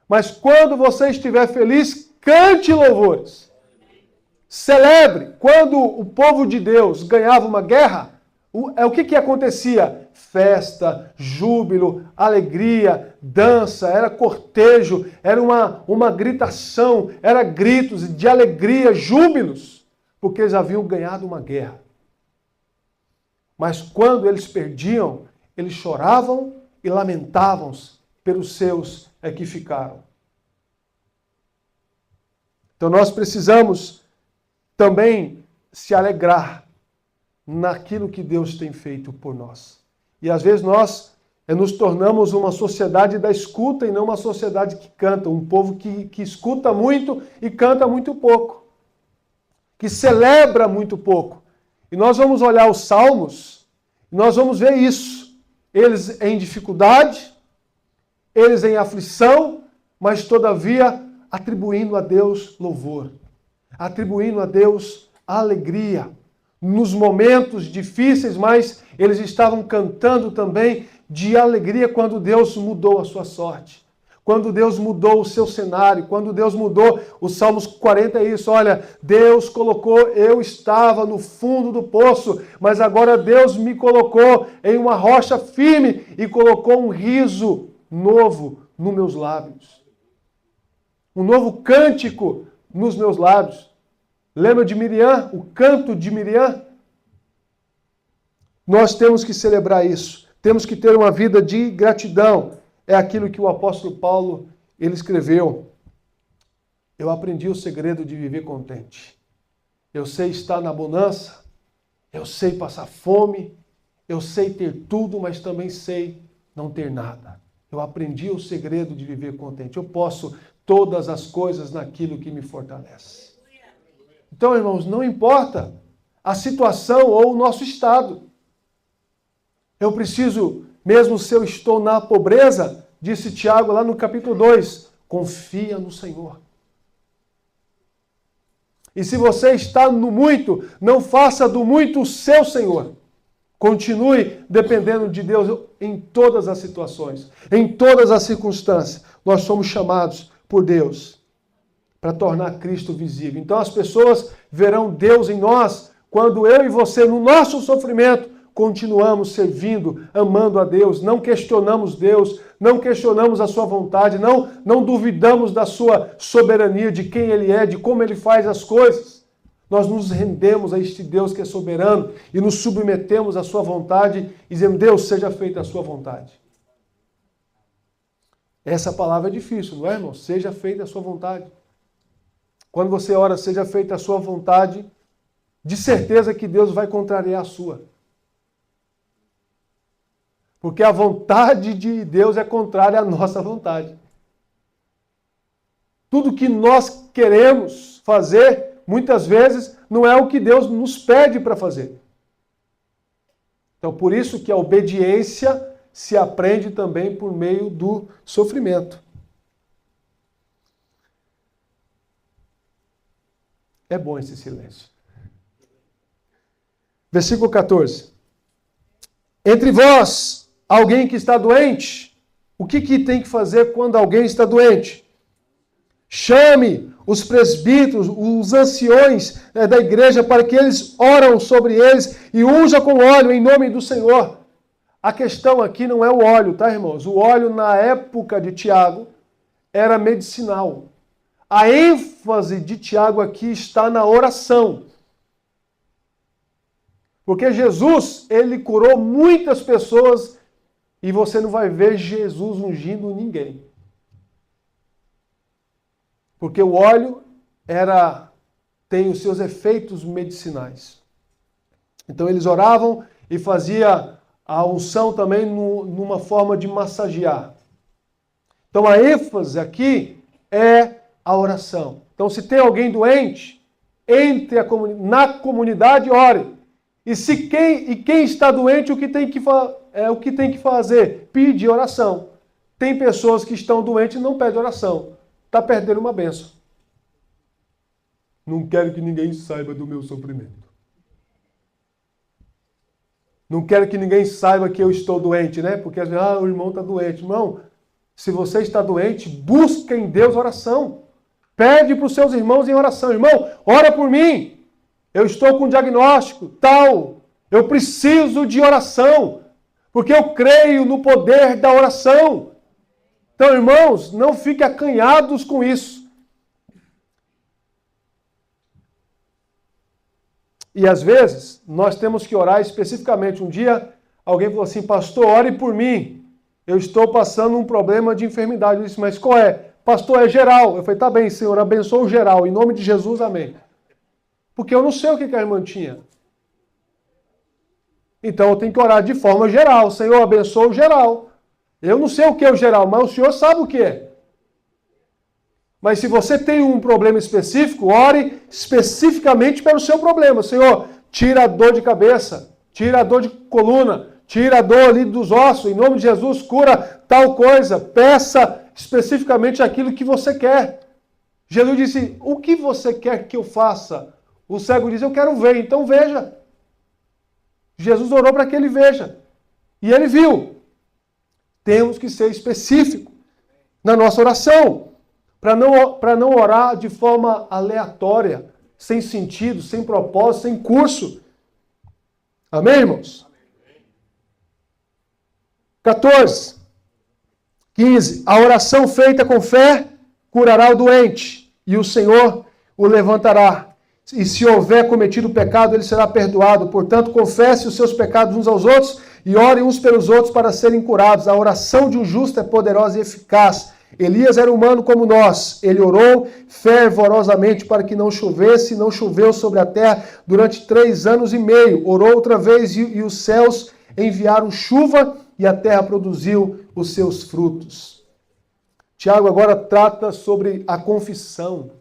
Mas quando você estiver feliz, cante louvores. Celebre. Quando o povo de Deus ganhava uma guerra, o que acontecia? festa, júbilo, alegria, dança, era cortejo, era uma gritação, era gritos de alegria, júbilos, porque eles haviam ganhado uma guerra. Mas quando eles perdiam, eles choravam e lamentavam-se pelos seus que ficaram. Então nós precisamos também se alegrar naquilo que Deus tem feito por nós. E às vezes nós nos tornamos uma sociedade da escuta e não uma sociedade que canta, um povo que escuta muito e canta muito pouco, que celebra muito pouco. E nós vamos olhar os Salmos e nós vamos ver isso. Eles em dificuldade, eles em aflição, mas todavia atribuindo a Deus louvor, atribuindo a Deus alegria. Nos momentos difíceis, mas eles estavam cantando também de alegria quando Deus mudou a sua sorte. Quando Deus mudou o seu cenário, quando Deus mudou, o Salmos 40 é isso, olha, Deus colocou, eu estava no fundo do poço, mas agora Deus me colocou em uma rocha firme e colocou um riso novo nos meus lábios. Um novo cântico nos meus lábios. Lembra de Miriam? O canto de Miriam? Nós temos que celebrar isso. Temos que ter uma vida de gratidão. É aquilo que o apóstolo Paulo, ele escreveu. Eu aprendi o segredo de viver contente. Eu sei estar na bonança. Eu sei passar fome. Eu sei ter tudo, mas também sei não ter nada. Eu aprendi o segredo de viver contente. Eu posso todas as coisas naquilo que me fortalece. Então, irmãos, não importa a situação ou o nosso estado. Eu preciso, mesmo se eu estou na pobreza, disse Tiago lá no capítulo 2, confia no Senhor. E se você está no muito, não faça do muito o seu Senhor. Continue dependendo de Deus em todas as situações, em todas as circunstâncias. Nós somos chamados por Deus para tornar Cristo visível. Então as pessoas verão Deus em nós quando eu e você, no nosso sofrimento, continuamos servindo, amando a Deus, não questionamos Deus, não questionamos a sua vontade, não duvidamos da sua soberania, de quem Ele é, de como Ele faz as coisas. Nós nos rendemos a este Deus que é soberano e nos submetemos à sua vontade e dizemos, Deus, seja feita a sua vontade. Essa palavra é difícil, não é, irmão? Seja feita a sua vontade. Quando você ora, seja feita a sua vontade, de certeza que Deus vai contrariar a sua. Porque a vontade de Deus é contrária à nossa vontade. Tudo que nós queremos fazer, muitas vezes, não é o que Deus nos pede para fazer. Então, por isso que a obediência se aprende também por meio do sofrimento. É bom esse silêncio. Versículo 14. Entre vós, alguém que está doente, o que tem que fazer quando alguém está doente? Chame os presbíteros, os anciões da igreja, para que eles oram sobre eles e unja com óleo em nome do Senhor. A questão aqui não é o óleo, tá, irmãos? O óleo, na época de Tiago, era medicinal. A ênfase de Tiago aqui está na oração. Porque Jesus, ele curou muitas pessoas e você não vai ver Jesus ungindo ninguém. Porque o óleo tem os seus efeitos medicinais. Então eles oravam e fazia a unção também numa forma de massagear. Então a ênfase aqui é a oração. Então se tem alguém doente, entre na comunidade, ore. E quem está doente, o que tem que fazer? Pedir oração. Tem pessoas que estão doentes e não pedem oração. Está perdendo uma bênção. Não quero que ninguém saiba do meu sofrimento. Não quero que ninguém saiba que eu estou doente, né? Porque às vezes, o irmão está doente. Irmão, se você está doente, busca em Deus oração. Pede para os seus irmãos em oração. Irmão, ora por mim. Eu estou com diagnóstico tal. Eu preciso de oração. Porque eu creio no poder da oração. Então, irmãos, não fiquem acanhados com isso. E às vezes, nós temos que orar especificamente. Um dia, alguém falou assim, pastor, ore por mim. Eu estou passando um problema de enfermidade. Eu disse, mas qual é? Pastor, é geral. Eu falei, tá bem, Senhor, abençoa o geral. Em nome de Jesus, amém. Porque eu não sei o que a irmã tinha. Então, eu tenho que orar de forma geral. Senhor, abençoa o geral. Eu não sei o que é o geral, mas o Senhor sabe o que é. Mas se você tem um problema específico, ore especificamente pelo seu problema. Senhor, tira a dor de cabeça, tira a dor de coluna, tira a dor ali dos ossos. Em nome de Jesus, cura tal coisa. Peça especificamente aquilo que você quer. Jesus disse, o que você quer que eu faça? O cego diz, eu quero ver, então veja. Jesus orou para que ele veja. E ele viu. Temos que ser específico na nossa oração. Para não orar de forma aleatória, sem sentido, sem propósito, sem curso. Amém, irmãos? 14. 15. A oração feita com fé curará o doente, e o Senhor o levantará. E se houver cometido pecado, ele será perdoado. Portanto, confesse os seus pecados uns aos outros e orem uns pelos outros para serem curados. A oração de um justo é poderosa e eficaz. Elias era humano como nós. Ele orou fervorosamente para que não chovesse, e não choveu sobre a terra durante 3 anos e meio. Orou outra vez e os céus enviaram chuva e a terra produziu os seus frutos. Tiago agora trata sobre a confissão.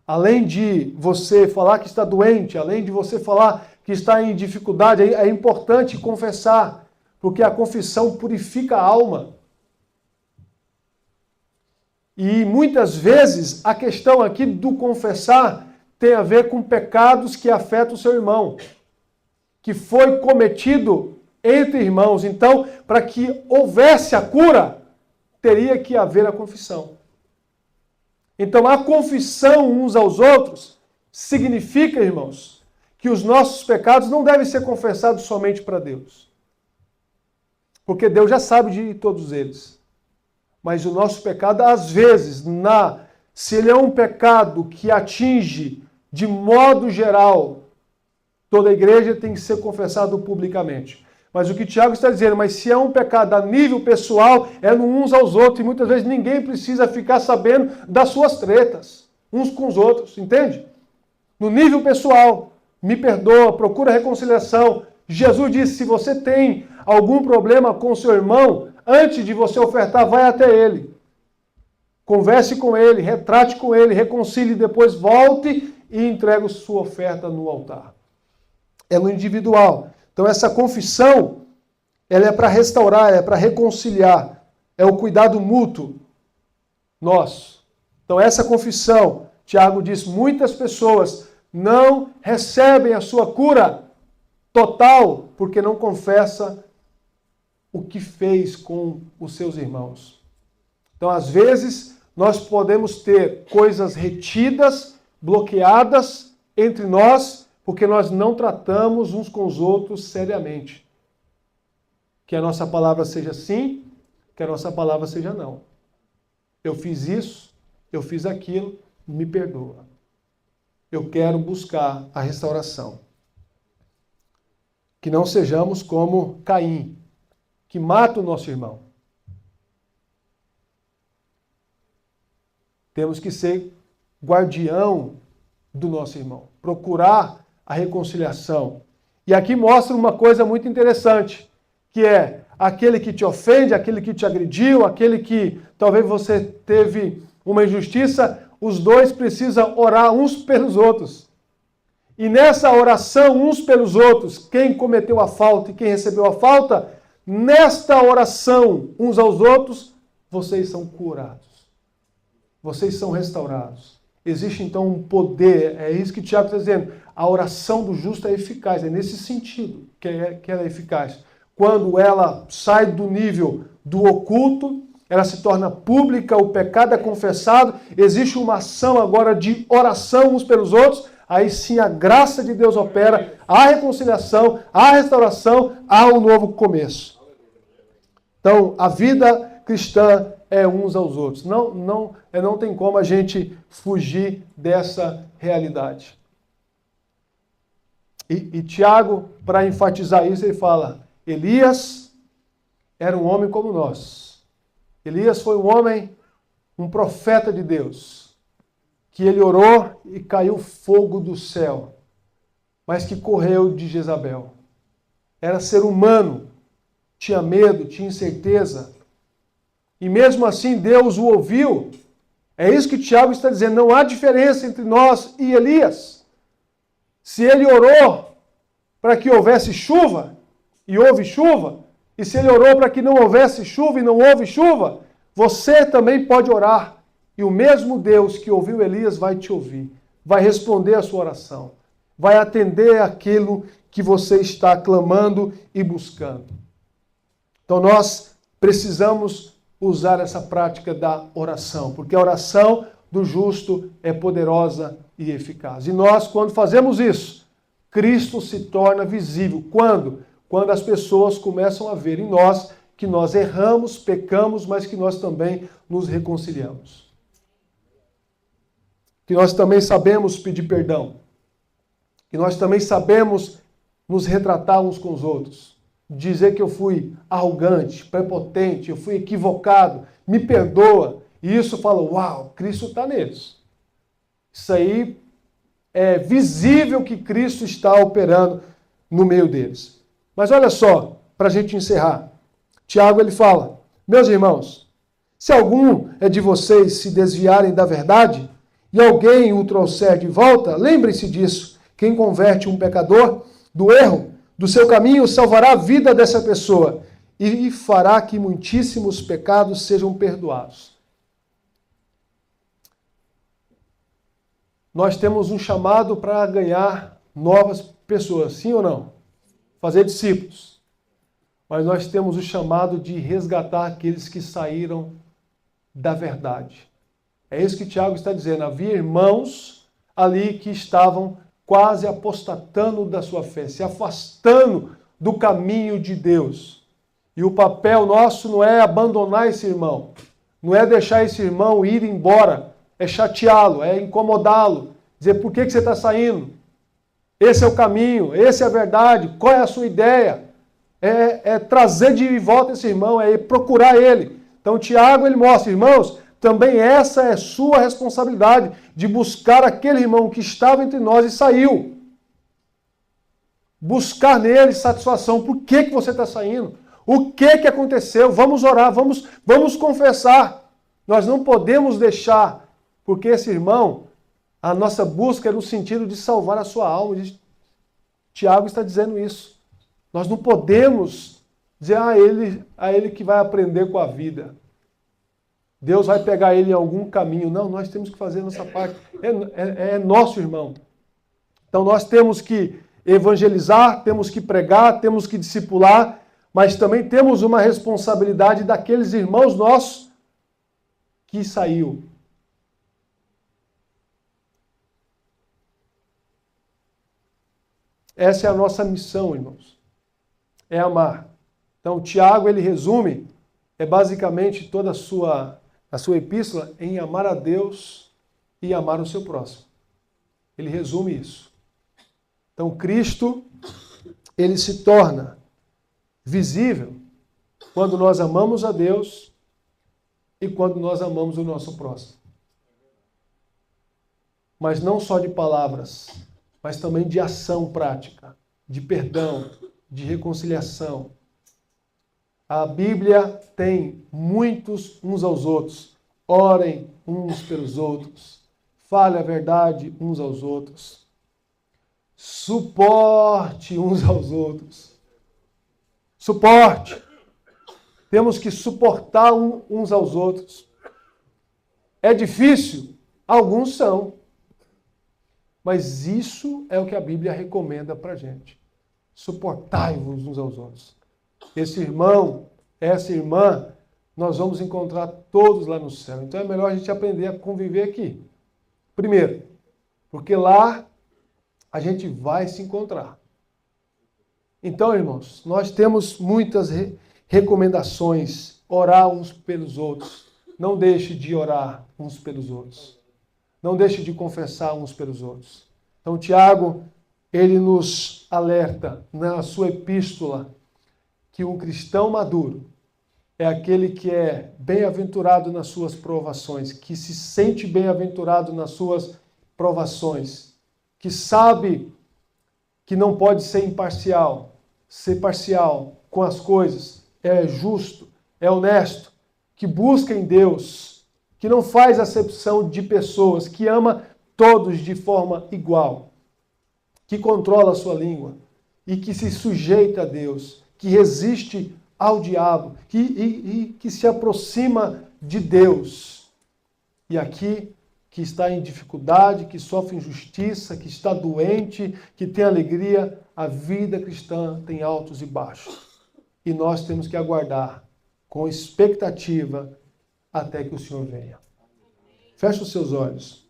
Além de você falar que está doente, além de você falar que está em dificuldade, é importante confessar, porque a confissão purifica a alma. E muitas vezes a questão aqui do confessar tem a ver com pecados que afetam o seu irmão, que foi cometido entre irmãos. Então, para que houvesse a cura, teria que haver a confissão. Então, a confissão uns aos outros significa, irmãos, que os nossos pecados não devem ser confessados somente para Deus. Porque Deus já sabe de todos eles. Mas o nosso pecado, às vezes, se ele é um pecado que atinge de modo geral toda a igreja, tem que ser confessado publicamente. Mas o que Tiago está dizendo, mas se é um pecado a nível pessoal, é no uns aos outros. E muitas vezes ninguém precisa ficar sabendo das suas tretas, uns com os outros, entende? No nível pessoal, me perdoa, procura reconciliação. Jesus disse, se você tem algum problema com seu irmão, antes de você ofertar, vai até ele. Converse com ele, retrate com ele, reconcilie, depois volte e entregue sua oferta no altar. É no individual. Então essa confissão, ela é para restaurar, é para reconciliar. É o cuidado mútuo nosso. Então essa confissão, Tiago diz, muitas pessoas não recebem a sua cura total porque não confessa o que fez com os seus irmãos. Então, às vezes, nós podemos ter coisas retidas, bloqueadas entre nós, porque nós não tratamos uns com os outros seriamente. Que a nossa palavra seja sim, que a nossa palavra seja não. Eu fiz isso, eu fiz aquilo, me perdoa. Eu quero buscar a restauração. Que não sejamos como Caim, que mata o nosso irmão. Temos que ser guardião do nosso irmão, procurar a reconciliação. E aqui mostra uma coisa muito interessante, que é aquele que te ofende, aquele que te agrediu, aquele que talvez você teve uma injustiça, os dois precisam orar uns pelos outros. E nessa oração uns pelos outros, quem cometeu a falta e quem recebeu a falta, nesta oração uns aos outros, vocês são curados. Vocês são restaurados. Existe então um poder, é isso que Tiago está dizendo. A oração do justo é eficaz, é nesse sentido que ela é eficaz. Quando ela sai do nível do oculto, ela se torna pública, o pecado é confessado, existe uma ação agora de oração uns pelos outros, aí sim a graça de Deus opera, há reconciliação, há restauração, há um novo começo. Então, a vida cristã é uns aos outros. Não tem como a gente fugir dessa realidade. E Tiago, para enfatizar isso, ele fala, Elias era um homem como nós. Elias foi um homem, um profeta de Deus, que ele orou e caiu fogo do céu, mas que correu de Jezabel. Era ser humano, tinha medo, tinha incerteza, e mesmo assim Deus o ouviu. É isso que Tiago está dizendo, não há diferença entre nós e Elias. Se ele orou para que houvesse chuva, e houve chuva, e se ele orou para que não houvesse chuva e não houve chuva, você também pode orar. E o mesmo Deus que ouviu Elias vai te ouvir, vai responder a sua oração, vai atender aquilo que você está clamando e buscando. Então nós precisamos usar essa prática da oração, porque a oração do justo é poderosa e eficaz. E nós, quando fazemos isso, Cristo se torna visível. Quando? Quando as pessoas começam a ver em nós que nós erramos, pecamos, mas que nós também nos reconciliamos. Que nós também sabemos pedir perdão. Que nós também sabemos nos retratar uns com os outros. Dizer que eu fui arrogante, prepotente, eu fui equivocado, me perdoa. E isso fala, uau, Cristo está neles. Isso aí é visível que Cristo está operando no meio deles. Mas olha só, para a gente encerrar. Tiago ele fala, meus irmãos, se algum é de vocês se desviarem da verdade e alguém o trouxer de volta, lembrem-se disso. Quem converte um pecador do erro, do seu caminho, salvará a vida dessa pessoa e fará que muitíssimos pecados sejam perdoados. Nós temos um chamado para ganhar novas pessoas, sim ou não? Fazer discípulos. Mas nós temos o chamado de resgatar aqueles que saíram da verdade. É isso que Tiago está dizendo. Havia irmãos ali que estavam quase apostatando da sua fé, se afastando do caminho de Deus. E o papel nosso não é abandonar esse irmão, não é deixar esse irmão ir embora, é chateá-lo, é incomodá-lo, dizer por que você está saindo? Esse é o caminho, essa é a verdade, qual é a sua ideia? É trazer de volta esse irmão, é procurar ele. Então Tiago ele mostra, irmãos, também essa é sua responsabilidade de buscar aquele irmão que estava entre nós e saiu. Buscar nele satisfação. Por que você está saindo? O que aconteceu? Vamos orar, vamos confessar. Nós não podemos deixar, porque esse irmão, a nossa busca é no sentido de salvar a sua alma. Tiago está dizendo isso. Nós não podemos dizer a ele que vai aprender com a vida. Deus vai pegar ele em algum caminho. Não, nós temos que fazer a nossa parte. É nosso irmão. Então nós temos que evangelizar, temos que pregar, temos que discipular, mas também temos uma responsabilidade daqueles irmãos nossos que saiu. Essa é a nossa missão, irmãos. É amar. Então Tiago ele resume, é basicamente toda a sua epístola em amar a Deus e amar o seu próximo. Ele resume isso. Então Cristo, ele se torna visível quando nós amamos a Deus e quando nós amamos o nosso próximo. Mas não só de palavras, mas também de ação prática, de perdão, de reconciliação. A Bíblia tem muitos uns aos outros. Orem uns pelos outros. Fale a verdade uns aos outros. Suporte uns aos outros. Suporte. Temos que suportar uns aos outros. É difícil? Alguns são. Mas isso é o que a Bíblia recomenda para a gente. Suportai-vos uns aos outros. Esse irmão, essa irmã, nós vamos encontrar todos lá no céu. Então é melhor a gente aprender a conviver aqui. Primeiro, porque lá a gente vai se encontrar. Então, irmãos, nós temos muitas recomendações. Orar uns pelos outros. Não deixe de orar uns pelos outros. Não deixe de confessar uns pelos outros. Então, Tiago, ele nos alerta na sua epístola que um cristão maduro é aquele que é bem-aventurado nas suas provações, que se sente bem-aventurado nas suas provações, que sabe que não pode ser imparcial, ser parcial com as coisas, é justo, é honesto, que busca em Deus, que não faz acepção de pessoas, que ama todos de forma igual, que controla a sua língua e que se sujeita a Deus, que resiste ao diabo que se aproxima de Deus. E aqui, que está em dificuldade, que sofre injustiça, que está doente, que tem alegria, a vida cristã tem altos e baixos. E nós temos que aguardar com expectativa até que o Senhor venha. Feche os seus olhos.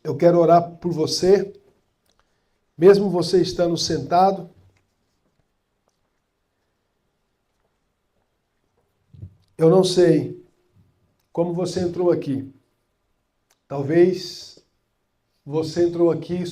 Eu quero orar por você, mesmo você estando sentado. Eu não sei como você entrou aqui. Talvez você entrou aqui